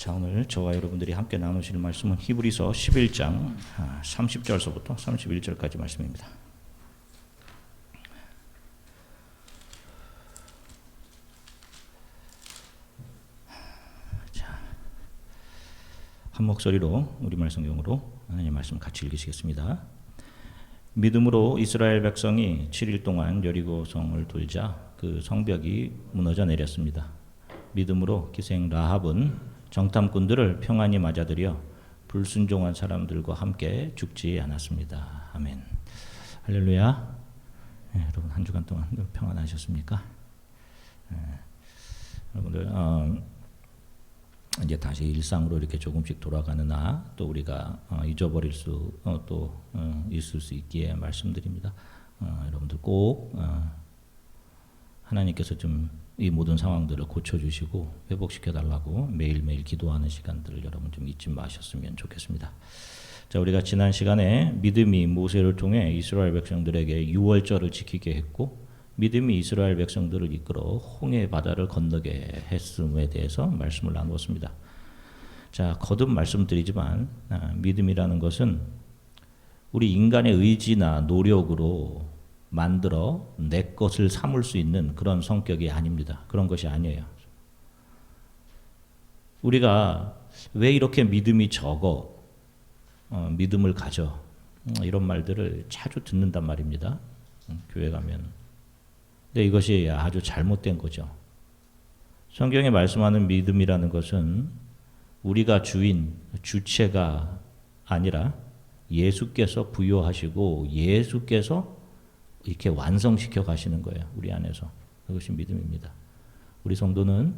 자, 오늘 저와 여러분들이 함께 나누실 말씀은 히브리서 11장 30절서부터 31절까지 말씀입니다. 자, 한 목소리로 우리 말씀경으로 하나님의 말씀 같이 읽으시겠습니다. 믿음으로 이스라엘 백성이 7일 동안 여리고성을 돌자 그 성벽이 무너져 내렸습니다. 믿음으로 기생 라합은 정탐꾼들을 평안히 맞아들여 불순종한 사람들과 함께 죽지 않았습니다. 아멘. 할렐루야. 네, 여러분 한 주간 동안 평안하셨습니까? 네, 여러분들 이제 다시 일상으로 이렇게 조금씩 돌아가느나 또 우리가 잊어버릴 수 또 있을 수 있기에 말씀드립니다. 여러분들 꼭 하나님께서 좀 이 모든 상황들을 고쳐주시고 회복시켜달라고 매일매일 기도하는 시간들을 여러분 좀 잊지 마셨으면 좋겠습니다. 자, 우리가 지난 시간에 믿음이 모세를 통해 이스라엘 백성들에게 유월절을 지키게 했고 믿음이 이스라엘 백성들을 이끌어 홍해 바다를 건너게 했음에 대해서 말씀을 나누었습니다. 자, 거듭 말씀드리지만 믿음이라는 것은 우리 인간의 의지나 노력으로 만들어 내 것을 삼을 수 있는 그런 성격이 아닙니다. 그런 것이 아니에요. 우리가 왜 이렇게 믿음이 적어? 믿음을 가져? 이런 말들을 자주 듣는단 말입니다. 교회 가면. 근데 이것이 아주 잘못된 거죠. 성경에 말씀하는 믿음이라는 것은 우리가 주체가 아니라 예수께서 부여하시고 예수께서 이렇게 완성시켜 가시는 거예요. 우리 안에서. 그것이 믿음입니다. 우리 성도는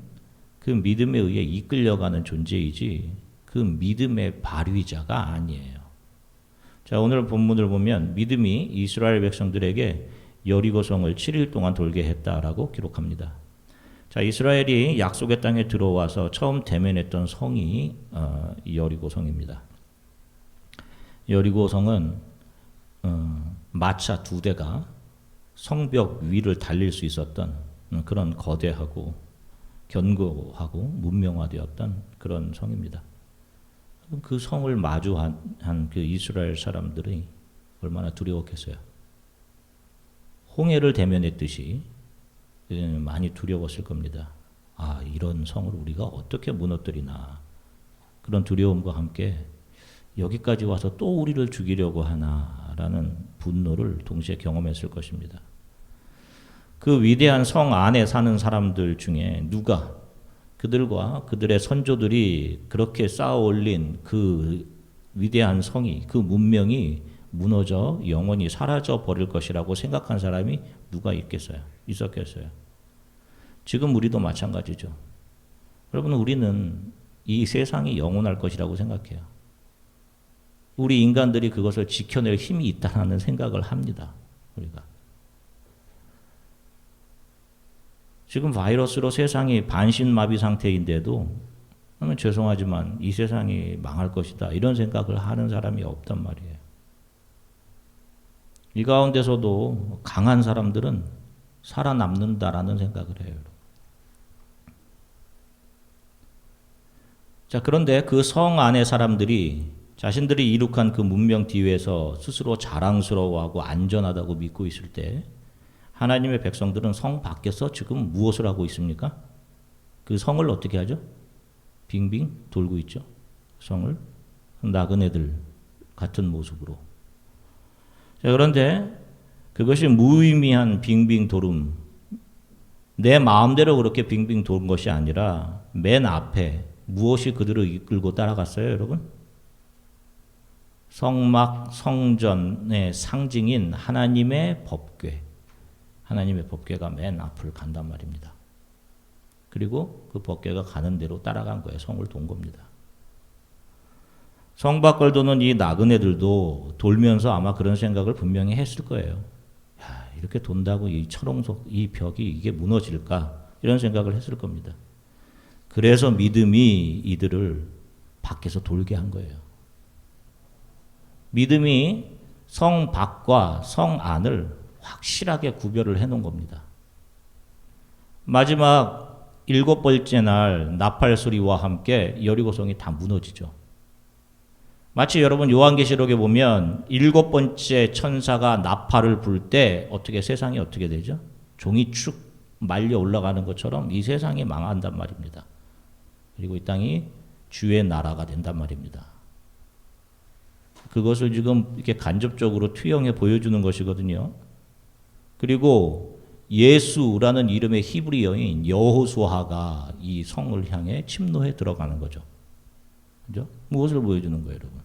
그 믿음에 의해 이끌려가는 존재이지 그 믿음의 발휘자가 아니에요. 자, 오늘 본문을 보면 믿음이 이스라엘 백성들에게 여리고성을 7일 동안 돌게 했다라고 기록합니다. 자, 이스라엘이 약속의 땅에 들어와서 처음 대면했던 성이 여리고성입니다. 여리고성은 마차 2대가 성벽 위를 달릴 수 있었던 그런 거대하고 견고하고 문명화되었던 그런 성입니다. 그 성을 마주한 그 이스라엘 사람들이 얼마나 두려웠겠어요. 홍해를 대면했듯이 많이 두려웠을 겁니다. 아, 이런 성을 우리가 어떻게 무너뜨리나. 그런 두려움과 함께 여기까지 와서 또 우리를 죽이려고 하나라는 분노를 동시에 경험했을 것입니다. 그 위대한 성 안에 사는 사람들 중에 누가 그들과 그들의 선조들이 그렇게 쌓아 올린 그 위대한 성이, 그 문명이 무너져 영원히 사라져 버릴 것이라고 생각한 사람이 누가 있었겠어요? 지금 우리도 마찬가지죠. 여러분, 우리는 이 세상이 영원할 것이라고 생각해요. 우리 인간들이 그것을 지켜낼 힘이 있다는 생각을 합니다. 우리가. 지금 바이러스로 세상이 반신마비 상태인데도 죄송하지만 이 세상이 망할 것이다 이런 생각을 하는 사람이 없단 말이에요. 이 가운데서도 강한 사람들은 살아남는다라는 생각을 해요. 자, 그런데 그 성 안의 사람들이 자신들이 이룩한 그 문명 뒤에서 스스로 자랑스러워하고 안전하다고 믿고 있을 때 하나님의 백성들은 성 밖에서 지금 무엇을 하고 있습니까? 그 성을 어떻게 하죠? 빙빙 돌고 있죠. 성을 나그네들 같은 모습으로. 자, 그런데 그것이 무의미한 빙빙 도름, 내 마음대로 그렇게 빙빙 도는 것이 아니라 맨 앞에 무엇이 그들을 이끌고 따라갔어요, 여러분? 성막, 성전의 상징인 하나님의 법궤. 하나님의 법궤가 맨 앞을 간단 말입니다. 그리고 그 법궤가 가는 대로 따라간 거예요. 성을 돈 겁니다. 성 밖을 도는 이 나그네들도 돌면서 아마 그런 생각을 분명히 했을 거예요. 야, 이렇게 돈다고 이 철옹석, 이 벽이 이게 무너질까? 이런 생각을 했을 겁니다. 그래서 믿음이 이들을 밖에서 돌게 한 거예요. 믿음이 성 밖과 성 안을 확실하게 구별을 해놓은 겁니다. 마지막 일곱 번째 날 나팔 소리와 함께 여리고성이 다 무너지죠. 마치 여러분 요한계시록에 보면 일곱 번째 천사가 나팔을 불 때 어떻게 세상이 어떻게 되죠? 종이 축 말려 올라가는 것처럼 이 세상이 망한단 말입니다. 그리고 이 땅이 주의 나라가 된단 말입니다. 그것을 지금 이렇게 간접적으로 투영해 보여주는 것이거든요. 그리고 예수라는 이름의 히브리 여인 여호수아가 이 성을 향해 침노해 들어가는 거죠. 그죠? 무엇을 보여주는 거예요, 여러분?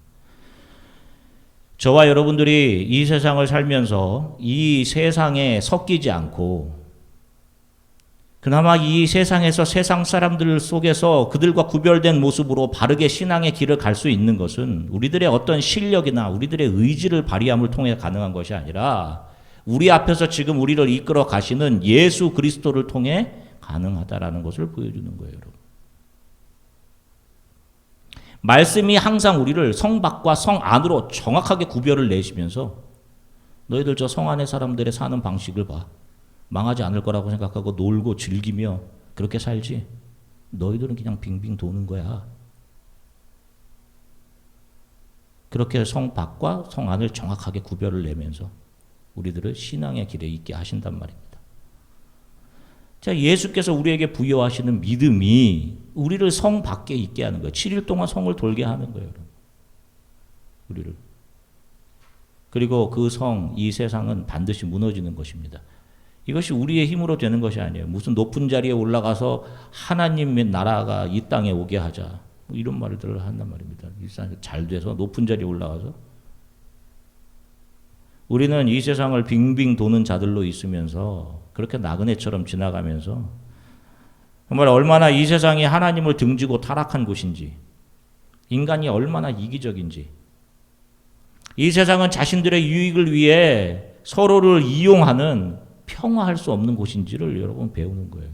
저와 여러분들이 이 세상을 살면서 이 세상에 섞이지 않고 그나마 이 세상에서 세상 사람들 속에서 그들과 구별된 모습으로 바르게 신앙의 길을 갈 수 있는 것은 우리들의 어떤 실력이나 우리들의 의지를 발휘함을 통해 가능한 것이 아니라 우리 앞에서 지금 우리를 이끌어 가시는 예수 그리스도를 통해 가능하다라는 것을 보여주는 거예요, 여러분. 말씀이 항상 우리를 성 밖과 성 안으로 정확하게 구별을 내시면서 너희들 저 성 안의 사람들의 사는 방식을 봐. 망하지 않을 거라고 생각하고 놀고 즐기며 그렇게 살지. 너희들은 그냥 빙빙 도는 거야. 그렇게 성 밖과 성 안을 정확하게 구별을 내면서 우리들을 신앙의 길에 있게 하신단 말입니다. 자, 예수께서 우리에게 부여하시는 믿음이 우리를 성 밖에 있게 하는 거예요. 7일 동안 성을 돌게 하는 거예요. 우리를. 그리고 그 성, 이 세상은 반드시 무너지는 것입니다. 이것이 우리의 힘으로 되는 것이 아니에요. 무슨 높은 자리에 올라가서 하나님의 나라가 이 땅에 오게 하자. 뭐 이런 말들을 한단 말입니다. 잘 돼서 높은 자리에 올라가서. 우리는 이 세상을 빙빙 도는 자들로 있으면서 그렇게 나그네처럼 지나가면서 정말 얼마나 이 세상이 하나님을 등지고 타락한 곳인지, 인간이 얼마나 이기적인지, 이 세상은 자신들의 유익을 위해 서로를 이용하는 평화할 수 없는 곳인지를 여러분 배우는 거예요.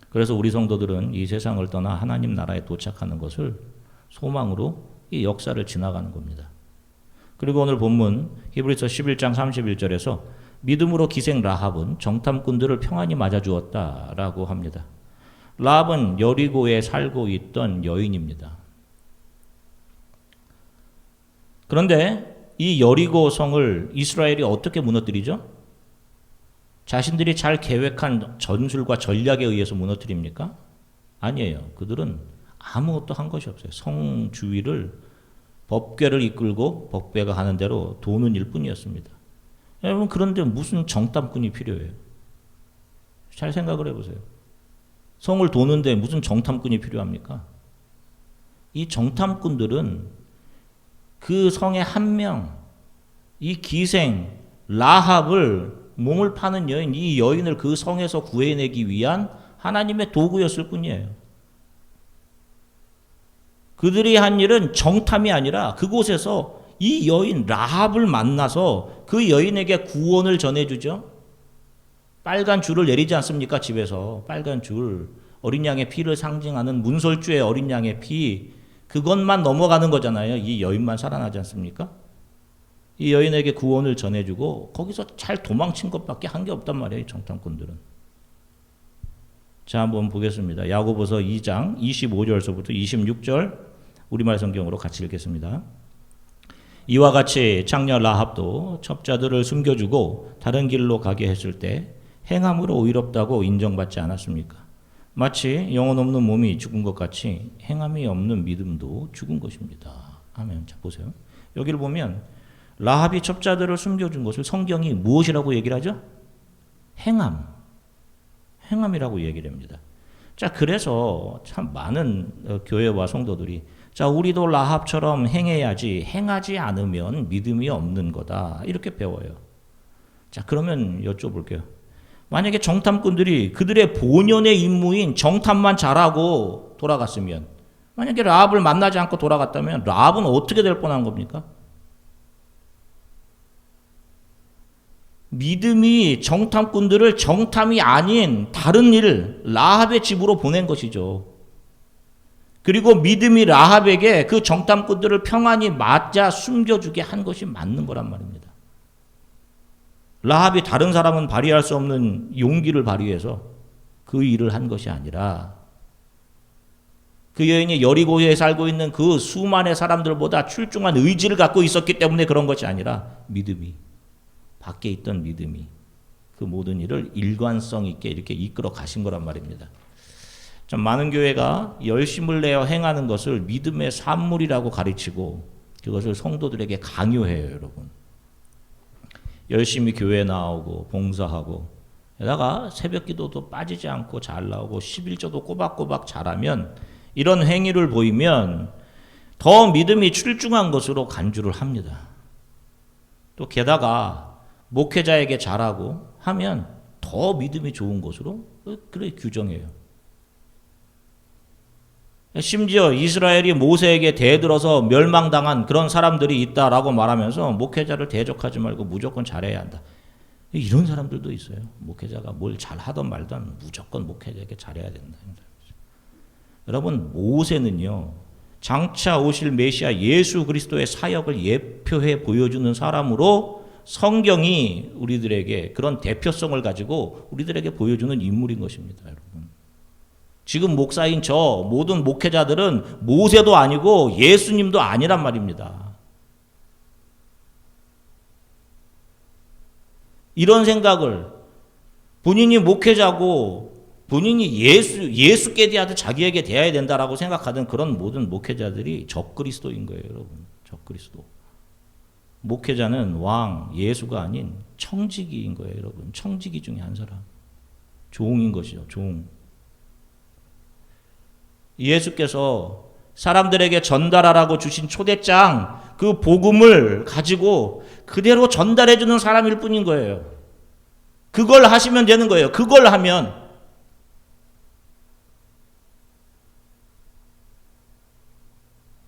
그래서 우리 성도들은 이 세상을 떠나 하나님 나라에 도착하는 것을 소망으로 이 역사를 지나가는 겁니다. 그리고 오늘 본문 히브리서 11장 31절에서 믿음으로 기생 라합은 정탐꾼들을 평안히 맞아주었다라고 합니다. 라합은 여리고에 살고 있던 여인입니다. 그런데 이 여리고 성을 이스라엘이 어떻게 무너뜨리죠? 자신들이 잘 계획한 전술과 전략에 의해서 무너뜨립니까? 아니에요. 그들은 아무것도 한 것이 없어요. 성 주위를 법궤를 이끌고 법궤가 가는 대로 도는 일 뿐이었습니다. 여러분, 그런데 무슨 정탐꾼이 필요해요? 잘 생각을 해보세요. 성을 도는데 무슨 정탐꾼이 필요합니까? 이 정탐꾼들은 그 성의 한 명, 이 기생 라합을 몸을 파는 여인, 이 여인을 그 성에서 구해내기 위한 하나님의 도구였을 뿐이에요. 그들이 한 일은 정탐이 아니라 그곳에서 이 여인 라합을 만나서 그 여인에게 구원을 전해주죠. 빨간 줄을 내리지 않습니까? 집에서 빨간 줄, 어린 양의 피를 상징하는 문설주의 어린 양의 피, 그것만 넘어가는 거잖아요. 이 여인만 살아나지 않습니까? 이 여인에게 구원을 전해주고 거기서 잘 도망친 것밖에 한 게 없단 말이에요. 정탐꾼들은. 자, 한번 보겠습니다. 야고보서 2장 25절서부터 26절 우리말 성경으로 같이 읽겠습니다. 이와 같이 창녀 라합도 첩자들을 숨겨주고 다른 길로 가게 했을 때 행함으로 의롭다고 인정받지 않았습니까? 마치 영혼 없는 몸이 죽은 것 같이 행함이 없는 믿음도 죽은 것입니다. 아멘. 자, 보세요. 여기를 보면 라합이 첩자들을 숨겨준 것을 성경이 무엇이라고 얘기를 하죠? 행함이라고 얘기를 합니다. 자, 그래서 참 많은 교회와 성도들이 자, 우리도 라합처럼 행해야지, 행하지 않으면 믿음이 없는 거다, 이렇게 배워요. 자, 그러면 여쭤볼게요. 만약에 정탐꾼들이 그들의 본연의 임무인 정탐만 잘하고 돌아갔으면, 만약에 라합을 만나지 않고 돌아갔다면 라합은 어떻게 될 뻔한 겁니까? 믿음이 정탐꾼들을 정탐이 아닌 다른 일, 라합의 집으로 보낸 것이죠. 그리고 믿음이 라합에게 그 정탐꾼들을 평안히 맞아 숨겨주게 한 것이 맞는 거란 말입니다. 라합이 다른 사람은 발휘할 수 없는 용기를 발휘해서 그 일을 한 것이 아니라 그 여인이 여리고에 살고 있는 그 수많은 사람들보다 출중한 의지를 갖고 있었기 때문에 그런 것이 아니라 믿음이, 밖에 있던 믿음이 그 모든 일을 일관성 있게 이렇게 이끌어 가신 거란 말입니다. 좀 많은 교회가 열심을 내어 행하는 것을 믿음의 산물이라고 가르치고 그것을 성도들에게 강요해요, 여러분. 열심히 교회 나오고 봉사하고 게다가 새벽 기도도 빠지지 않고 잘 나오고 11조도 꼬박꼬박 잘하면 이런 행위를 보이면 더 믿음이 출중한 것으로 간주를 합니다. 또 게다가 목회자에게 잘하고 하면 더 믿음이 좋은 것으로 그렇게 규정해요. 심지어 이스라엘이 모세에게 대들어서 멸망당한 그런 사람들이 있다라고 말하면서 목회자를 대적하지 말고 무조건 잘해야 한다. 이런 사람들도 있어요. 목회자가 뭘 잘하던 말던 무조건 목회자에게 잘해야 된다. 여러분, 모세는요, 장차 오실 메시아 예수 그리스도의 사역을 예표해 보여주는 사람으로 성경이 우리들에게 그런 대표성을 가지고 우리들에게 보여주는 인물인 것입니다, 여러분. 지금 목사인 저 모든 목회자들은 모세도 아니고 예수님도 아니란 말입니다. 이런 생각을 본인이 목회자고 본인이 예수께 대하여 자기에게 대해야 된다라고 생각하던 그런 모든 목회자들이 적그리스도인 거예요, 여러분. 적그리스도. 목회자는 왕, 예수가 아닌 청지기인 거예요, 여러분. 청지기 중에 한 사람. 종인 것이죠, 종. 예수께서 사람들에게 전달하라고 주신 초대장, 그 복음을 가지고 그대로 전달해주는 사람일 뿐인 거예요. 그걸 하시면 되는 거예요. 그걸 하면.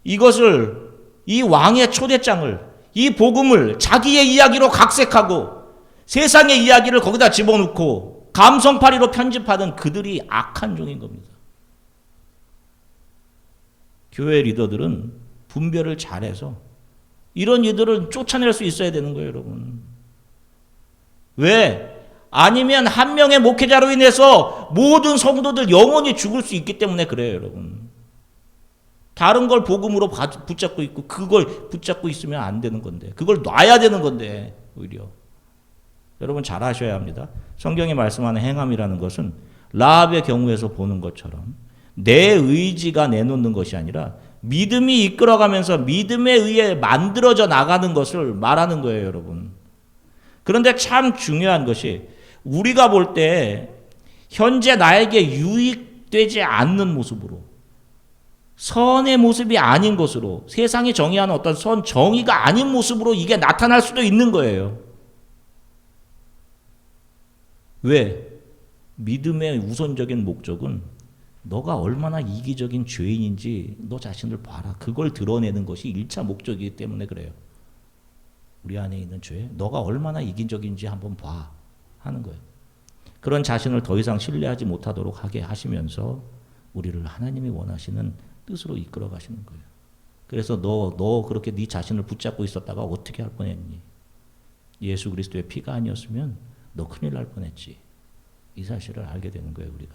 이것을, 이 왕의 초대장을, 이 복음을 자기의 이야기로 각색하고 세상의 이야기를 거기다 집어넣고 감성파리로 편집하던 그들이 악한 종인 겁니다. 교회 리더들은 분별을 잘해서 이런 이들을 쫓아낼 수 있어야 되는 거예요, 여러분. 왜? 아니면 한 명의 목회자로 인해서 모든 성도들 영원히 죽을 수 있기 때문에 그래요, 여러분. 다른 걸 복음으로 붙잡고 있고 그걸 붙잡고 있으면 안 되는 건데, 그걸 놔야 되는 건데, 오히려. 여러분 잘 아셔야 합니다. 성경이 말씀하는 행함이라는 것은 라합의 경우에서 보는 것처럼 내 의지가 내놓는 것이 아니라 믿음이 이끌어가면서 믿음에 의해 만들어져 나가는 것을 말하는 거예요, 여러분. 그런데 참 중요한 것이 우리가 볼 때 현재 나에게 유익되지 않는 모습으로, 선의 모습이 아닌 것으로, 세상이 정의하는 어떤 선 정의가 아닌 모습으로 이게 나타날 수도 있는 거예요. 왜? 믿음의 우선적인 목적은 너가 얼마나 이기적인 죄인인지 너 자신을 봐라. 그걸 드러내는 것이 1차 목적이기 때문에 그래요. 우리 안에 있는 죄, 너가 얼마나 이기적인지 한번 봐 하는 거예요. 그런 자신을 더 이상 신뢰하지 못하도록 하게 하시면서 우리를 하나님이 원하시는 뜻으로 이끌어 가시는 거예요. 그래서 너 그렇게 네 자신을 붙잡고 있었다가 어떻게 할 뻔했니? 예수 그리스도의 피가 아니었으면 너 큰일 날 뻔했지. 이 사실을 알게 되는 거예요, 우리가.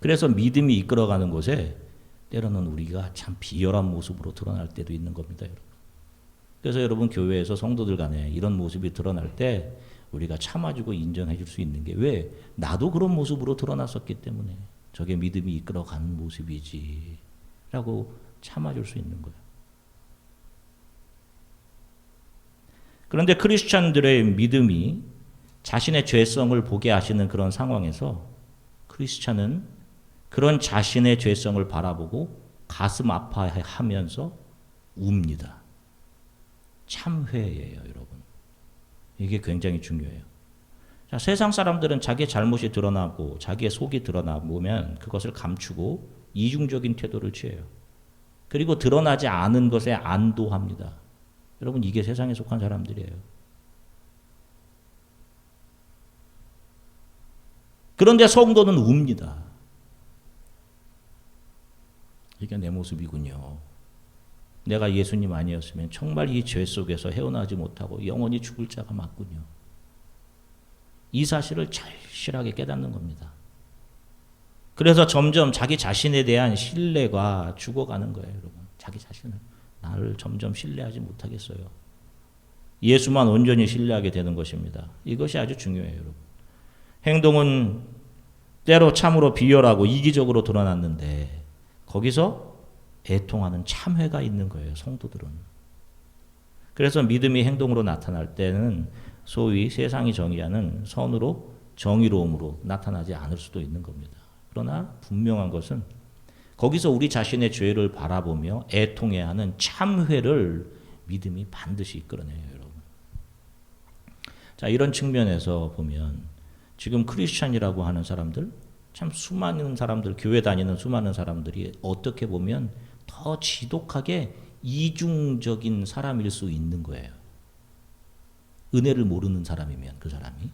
그래서 믿음이 이끌어가는 곳에 때로는 우리가 참 비열한 모습으로 드러날 때도 있는 겁니다, 여러분. 그래서 여러분 교회에서 성도들 간에 이런 모습이 드러날 때 우리가 참아주고 인정해 줄 수 있는 게, 왜? 나도 그런 모습으로 드러났었기 때문에 저게 믿음이 이끌어가는 모습이지 라고 참아줄 수 있는 거예요. 그런데 크리스찬들의 믿음이 자신의 죄성을 보게 하시는 그런 상황에서 크리스찬은 그런 자신의 죄성을 바라보고 가슴 아파하면서 웁니다. 참회예요, 여러분. 이게 굉장히 중요해요. 자, 세상 사람들은 자기의 잘못이 드러나고 자기의 속이 드러나면 그것을 감추고 이중적인 태도를 취해요. 그리고 드러나지 않은 것에 안도합니다. 여러분, 이게 세상에 속한 사람들이에요. 그런데 성도는 웁니다. 이게 내 모습이군요. 내가 예수님 아니었으면 정말 이 죄 속에서 헤어나지 못하고 영원히 죽을 자가 맞군요. 이 사실을 절실하게 깨닫는 겁니다. 그래서 점점 자기 자신에 대한 신뢰가 죽어가는 거예요, 여러분. 자기 자신을. 나를 점점 신뢰하지 못하겠어요. 예수만 온전히 신뢰하게 되는 것입니다. 이것이 아주 중요해요, 여러분. 행동은 때로 참으로 비열하고 이기적으로 드러났는데 거기서 애통하는 참회가 있는 거예요, 성도들은. 그래서 믿음이 행동으로 나타날 때는 소위 세상이 정의하는 선으로 정의로움으로 나타나지 않을 수도 있는 겁니다. 그러나 분명한 것은 거기서 우리 자신의 죄를 바라보며 애통해야 하는 참회를 믿음이 반드시 이끌어내요, 여러분. 자, 이런 측면에서 보면 지금 크리스찬이라고 하는 사람들, 참 수많은 사람들, 교회 다니는 수많은 사람들이 어떻게 보면 더 지독하게 이중적인 사람일 수 있는 거예요. 은혜를 모르는 사람이면 그 사람이.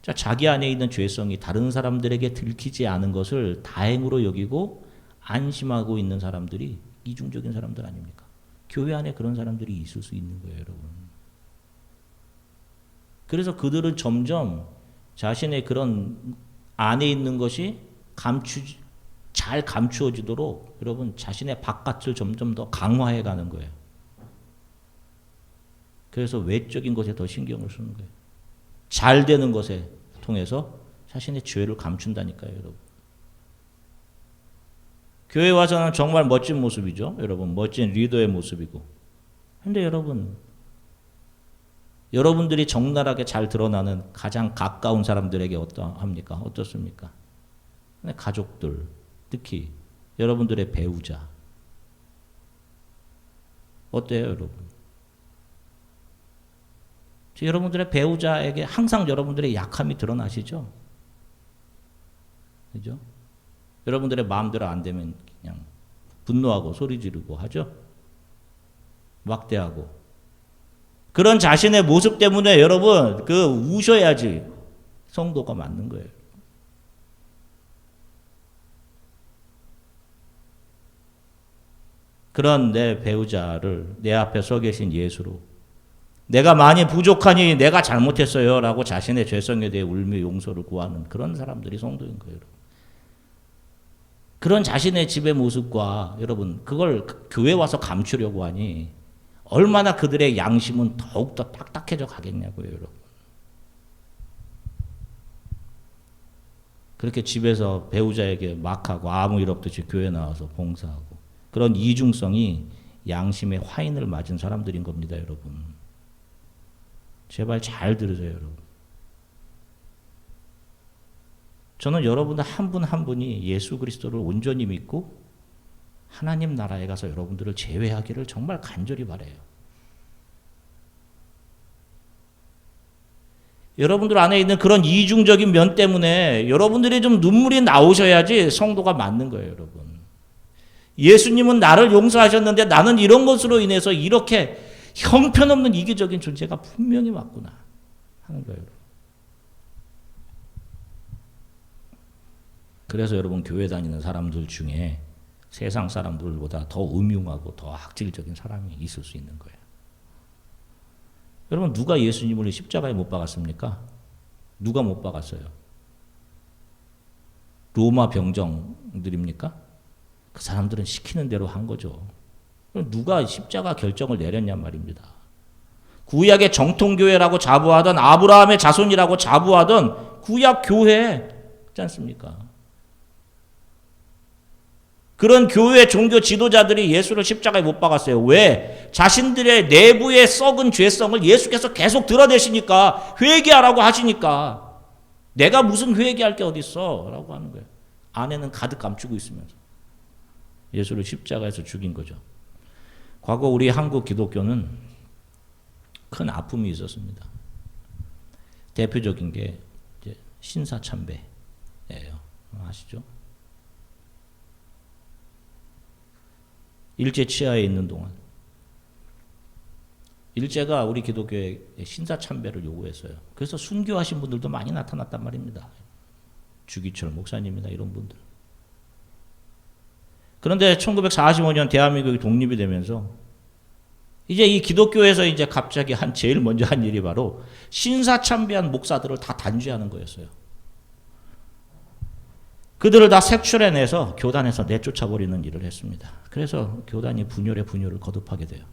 자, 자기 안에 있는 죄성이 다른 사람들에게 들키지 않은 것을 다행으로 여기고 안심하고 있는 사람들이 이중적인 사람들 아닙니까? 교회 안에 그런 사람들이 있을 수 있는 거예요, 여러분. 그래서 그들은 점점 자신의 그런 안에 있는 것이 잘 감추어지도록 여러분 자신의 바깥을 점점 더 강화해 가는 거예요. 그래서 외적인 것에 더 신경을 쓰는 거예요. 잘 되는 것에 통해서 자신의 죄를 감춘다니까요, 여러분. 교회 와서는 정말 멋진 모습이죠, 여러분. 멋진 리더의 모습이고. 근데 여러분, 여러분들이 적나라하게 잘 드러나는 가장 가까운 사람들에게 어떠합니까? 어떻습니까? 가족들, 특히 여러분들의 배우자. 어때요, 여러분? 여러분들의 배우자에게 항상 여러분들의 약함이 드러나시죠? 그죠? 여러분들의 마음대로 안 되면 그냥 분노하고 소리 지르고 하죠? 막대하고. 그런 자신의 모습 때문에 여러분, 우셔야지 성도가 맞는 거예요. 그런 내 배우자를 내 앞에 서 계신 예수로 내가 많이 부족하니 내가 잘못했어요 라고 자신의 죄성에 대해 울며 용서를 구하는 그런 사람들이 성도인 거예요. 그런 자신의 집의 모습과 여러분 그걸 교회 와서 감추려고 하니 얼마나 그들의 양심은 더욱더 딱딱해져 가겠냐고요, 여러분. 그렇게 집에서 배우자에게 막하고 아무 일 없듯이 교회 나와서 봉사하고 그런 이중성이 양심의 화인을 맞은 사람들인 겁니다, 여러분. 제발 잘 들으세요, 여러분. 저는 여러분들 한 분 한 분이 예수 그리스도를 온전히 믿고 하나님 나라에 가서 여러분들을 제외하기를 정말 간절히 바라요. 여러분들 안에 있는 그런 이중적인 면 때문에 여러분들이 좀 눈물이 나오셔야지 성도가 맞는 거예요, 여러분. 예수님은 나를 용서하셨는데 나는 이런 것으로 인해서 이렇게 형편없는 이기적인 존재가 분명히 맞구나 하는 거예요. 그래서 여러분 교회 다니는 사람들 중에 세상 사람들보다 더 음흉하고 더 악질적인 사람이 있을 수 있는 거예요. 여러분 누가 예수님을 십자가에 못 박았습니까? 누가 못 박았어요? 로마 병정들입니까? 그 사람들은 시키는 대로 한 거죠. 누가 십자가 결정을 내렸냔 말입니다. 구약의 정통교회라고 자부하던 아브라함의 자손이라고 자부하던 구약 교회 있지 않습니까? 그런 교회 종교 지도자들이 예수를 십자가에 못 박았어요. 왜? 자신들의 내부의 썩은 죄성을 예수께서 계속 드러내시니까 회개하라고 하시니까 내가 무슨 회개할 게 어딨어 라고 하는 거예요. 안에는 가득 감추고 있으면서 예수를 십자가에서 죽인 거죠. 과거 우리 한국 기독교는 큰 아픔이 있었습니다. 대표적인 게 이제 신사참배예요. 아시죠? 일제 치하에 있는 동안 일제가 우리 기독교에 신사참배를 요구했어요. 그래서 순교하신 분들도 많이 나타났단 말입니다. 주기철 목사님이나 이런 분들. 그런데 1945년 대한민국이 독립이 되면서 이제 이 기독교에서 이제 갑자기 제일 먼저 한 일이 바로 신사참배한 목사들을 다 단죄하는 거였어요. 그들을 다 색출해내서 교단에서 내쫓아버리는 일을 했습니다. 그래서 교단이 분열에 분열을 거듭하게 돼요.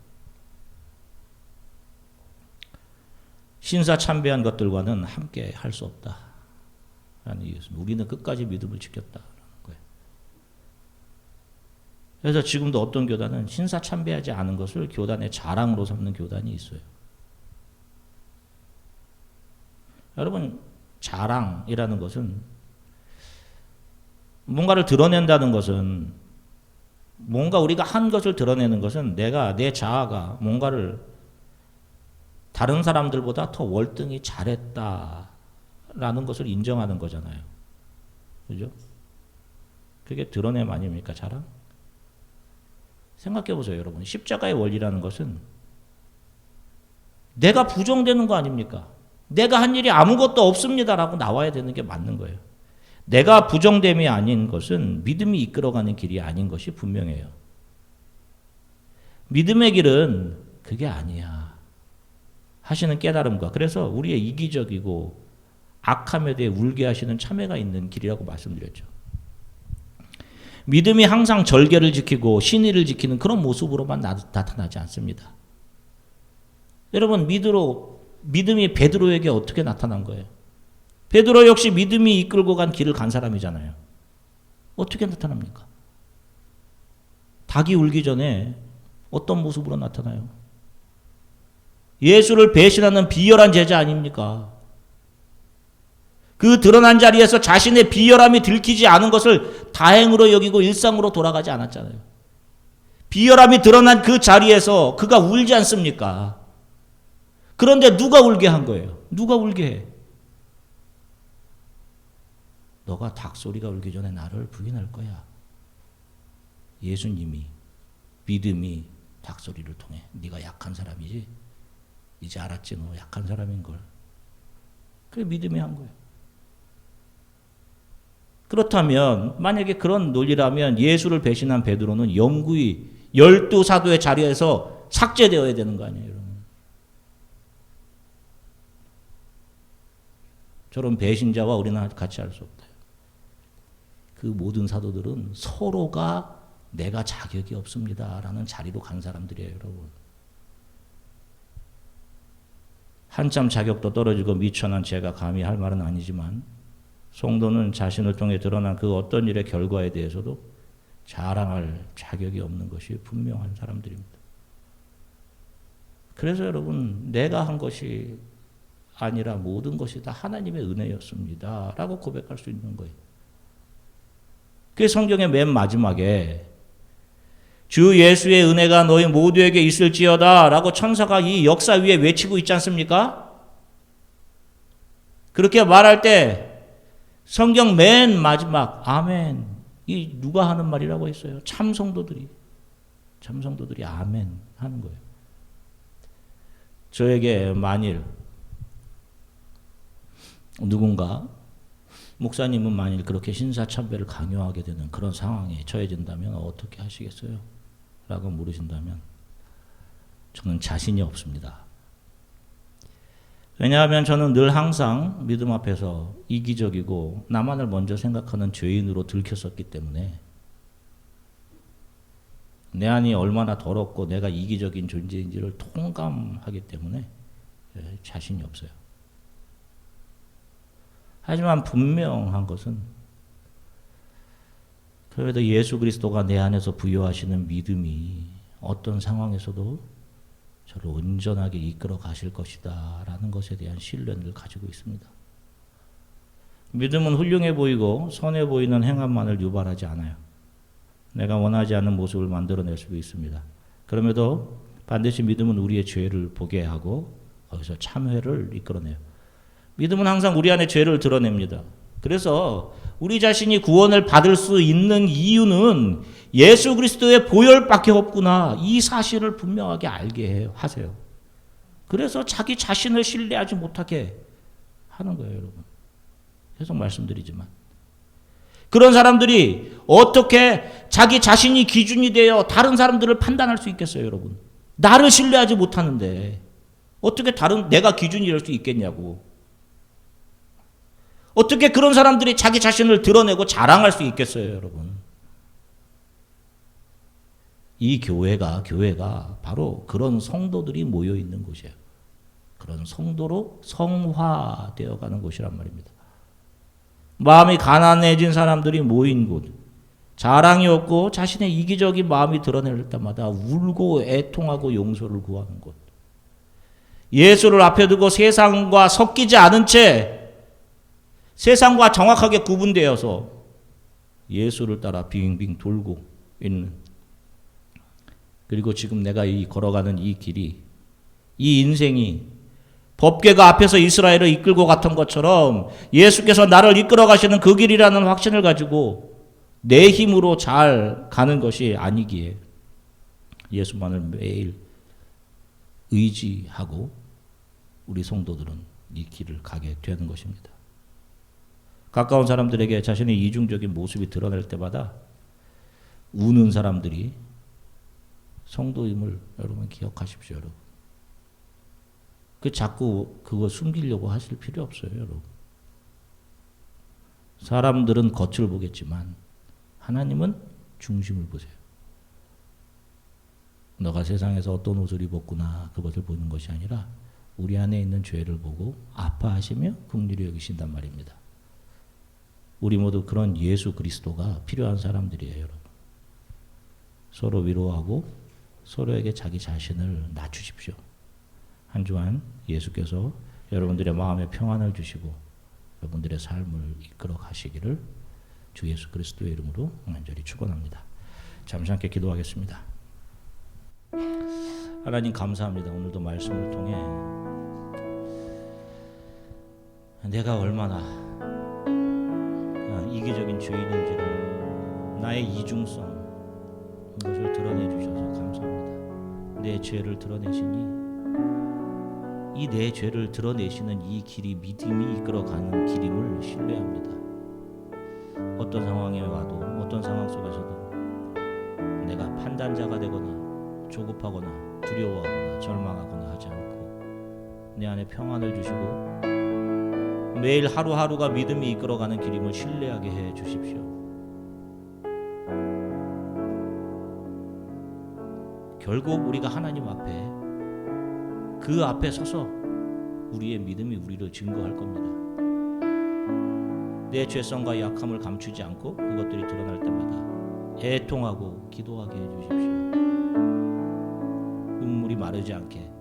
신사참배한 것들과는 함께 할 수 없다. 라는 이유였습니다. 우리는 끝까지 믿음을 지켰다. 그래서 지금도 어떤 교단은 신사참배하지 않은 것을 교단의 자랑으로 삼는 교단이 있어요. 여러분, 자랑이라는 것은 뭔가를 드러낸다는 것은 뭔가 우리가 한 것을 드러내는 것은 내 자아가 뭔가를 다른 사람들보다 더 월등히 잘했다라는 것을 인정하는 거잖아요. 그죠? 그게 드러냄 아닙니까, 자랑? 생각해 보세요, 여러분. 십자가의 원리라는 것은 내가 부정되는 거 아닙니까? 내가 한 일이 아무것도 없습니다라고 나와야 되는 게 맞는 거예요. 내가 부정됨이 아닌 것은 믿음이 이끌어가는 길이 아닌 것이 분명해요. 믿음의 길은 그게 아니야 하시는 깨달음과, 그래서 우리의 이기적이고 악함에 대해 울게 하시는 참회가 있는 길이라고 말씀드렸죠. 믿음이 항상 절개를 지키고 신의를 지키는 그런 모습으로만 나타나지 않습니다. 여러분, 믿음이 베드로에게 어떻게 나타난 거예요? 베드로 역시 믿음이 이끌고 간 길을 간 사람이잖아요. 어떻게 나타납니까? 닭이 울기 전에 어떤 모습으로 나타나요? 예수를 배신하는 비열한 제자 아닙니까? 그 드러난 자리에서 자신의 비열함이 들키지 않은 것을 다행으로 여기고 일상으로 돌아가지 않았잖아요. 비열함이 드러난 그 자리에서 그가 울지 않습니까? 그런데 누가 울게 한 거예요? 누가 울게 해? 너가 닭소리가 울기 전에 나를 부인할 거야. 예수님이, 믿음이 닭소리를 통해 네가 약한 사람이지? 이제 알았지, 너 약한 사람인 걸. 그게 믿음이 한 거예요. 그렇다면 만약에 그런 논리라면 예수를 배신한 베드로는 영구히 12사도의 자리에서 삭제되어야 되는 거 아니에요, 여러분. 저런 배신자와 우리는 같이 할 수 없다. 그 모든 사도들은 서로가 내가 자격이 없습니다라는 자리로 간 사람들이에요, 여러분. 한참 자격도 떨어지고 미천한 제가 감히 할 말은 아니지만 성도는 자신을 통해 드러난 그 어떤 일의 결과에 대해서도 자랑할 자격이 없는 것이 분명한 사람들입니다. 그래서 여러분, 내가 한 것이 아니라 모든 것이 다 하나님의 은혜였습니다 라고 고백할 수 있는 거예요. 그 성경의 맨 마지막에 주 예수의 은혜가 너희 모두에게 있을지어다 라고 천사가 이 역사 위에 외치고 있지 않습니까? 그렇게 말할 때 성경 맨 마지막 아멘, 이 누가 하는 말이라고 했어요? 참성도들이 아멘 하는 거예요. 저에게 만일 누군가, 목사님은 만일 그렇게 신사참배를 강요하게 되는 그런 상황에 처해진다면 어떻게 하시겠어요? 라고 물으신다면 저는 자신이 없습니다. 왜냐하면 저는 늘 항상 믿음 앞에서 이기적이고 나만을 먼저 생각하는 죄인으로 들켰었기 때문에, 내 안이 얼마나 더럽고 내가 이기적인 존재인지를 통감하기 때문에 자신이 없어요. 하지만 분명한 것은 그래도 예수 그리스도가 내 안에서 부여하시는 믿음이 어떤 상황에서도 저를 온전하게 이끌어 가실 것이다 라는 것에 대한 신뢰를 가지고 있습니다. 믿음은 훌륭해 보이고 선해 보이는 행함만을 유발하지 않아요. 내가 원하지 않는 모습을 만들어낼 수도 있습니다. 그럼에도 반드시 믿음은 우리의 죄를 보게 하고 거기서 참회를 이끌어내요. 믿음은 항상 우리 안에 죄를 드러냅니다. 그래서 우리 자신이 구원을 받을 수 있는 이유는 예수 그리스도의 보혈밖에 없구나, 이 사실을 분명하게 알게 하세요. 그래서 자기 자신을 신뢰하지 못하게 하는 거예요, 여러분. 계속 말씀드리지만 그런 사람들이 어떻게 자기 자신이 기준이 되어 다른 사람들을 판단할 수 있겠어요, 여러분? 나를 신뢰하지 못하는데 어떻게 다른 내가 기준이 될 수 있겠냐고. 어떻게 그런 사람들이 자기 자신을 드러내고 자랑할 수 있겠어요, 여러분? 이 교회가 바로 그런 성도들이 모여 있는 곳이에요. 그런 성도로 성화되어 가는 곳이란 말입니다. 마음이 가난해진 사람들이 모인 곳, 자랑이 없고 자신의 이기적인 마음이 드러낼 때마다 울고 애통하고 용서를 구하는 곳. 예수를 앞에 두고 세상과 섞이지 않은 채 세상과 정확하게 구분되어서 예수를 따라 빙빙 돌고 있는, 그리고 지금 내가 걸어가는 이 길이, 이 인생이 법궤가 앞에서 이스라엘을 이끌고 갔던 것처럼 예수께서 나를 이끌어 가시는 그 길이라는 확신을 가지고 내 힘으로 잘 가는 것이 아니기에 예수만을 매일 의지하고 우리 성도들은 이 길을 가게 되는 것입니다. 가까운 사람들에게 자신의 이중적인 모습이 드러날 때마다 우는 사람들이 성도임을 여러분 기억하십시오, 여러분. 자꾸 그거 숨기려고 하실 필요 없어요, 여러분. 사람들은 겉을 보겠지만 하나님은 중심을 보세요. 너가 세상에서 어떤 옷을 입었구나, 그것을 보는 것이 아니라 우리 안에 있는 죄를 보고 아파하시며 긍휼히 여기신단 말입니다. 우리 모두 그런 예수 그리스도가 필요한 사람들이에요, 여러분. 서로 위로하고 서로에게 자기 자신을 낮추십시오. 한 주간 예수께서 여러분들의 마음에 평안을 주시고 여러분들의 삶을 이끌어 가시기를 주 예수 그리스도의 이름으로 간절히 축원합니다. 잠시 함께 기도하겠습니다. 하나님 감사합니다. 오늘도 말씀을 통해 내가 얼마나 이기적인 죄인인지를, 나의 이중성, 이것을 드러내 주셔서 감사합니다. 내 죄를 드러내시니 이 내 죄를 드러내시는 이 길이 믿음이 이끌어가는 길임을 신뢰합니다. 어떤 상황에 와도, 어떤 상황 속에서도 내가 판단자가 되거나 조급하거나 두려워하거나 절망하거나 하지 않고 내 안에 평안을 주시고 매일 하루하루가 믿음이 이끌어가는 길임을 신뢰하게 해 주십시오. 결국 우리가 하나님 앞에, 그 앞에 서서 우리의 믿음이 우리를 증거할 겁니다. 내 죄성과 약함을 감추지 않고 그것들이 드러날 때마다 애통하고 기도하게 해 주십시오. 눈물이 마르지 않게.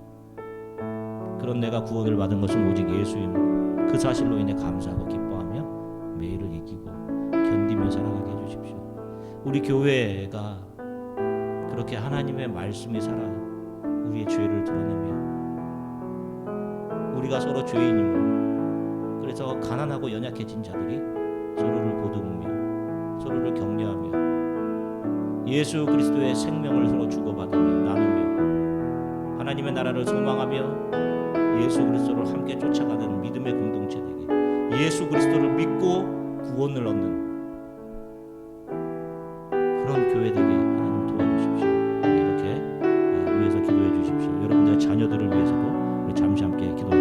그런 내가 구원을 받은 것은 오직 예수임, 그 사실로 인해 감사하고 기뻐하며 매일을 이기고 견디며 살아가게 해 주십시오. 우리 교회가 그렇게 하나님의 말씀이 살아 우리의 죄를 드러내며 우리가 서로 죄인임을, 그래서 가난하고 연약해진 자들이 서로를 보듬으며 서로를 격려하며 예수 그리스도의 생명을 서로 주고받으며 나누며 하나님의 나라를 소망하며 예수 그리스도를 함께 쫓아가는 믿음의 공동체 되게, 예수 그리스도를 믿고 구원을 얻는 그런 교회 되게 하나님 도와주십시오. 이렇게 위해서 기도해 주십시오. 여러분들의 자녀들을 위해서도 우리 잠시 함께 기도하겠습니다.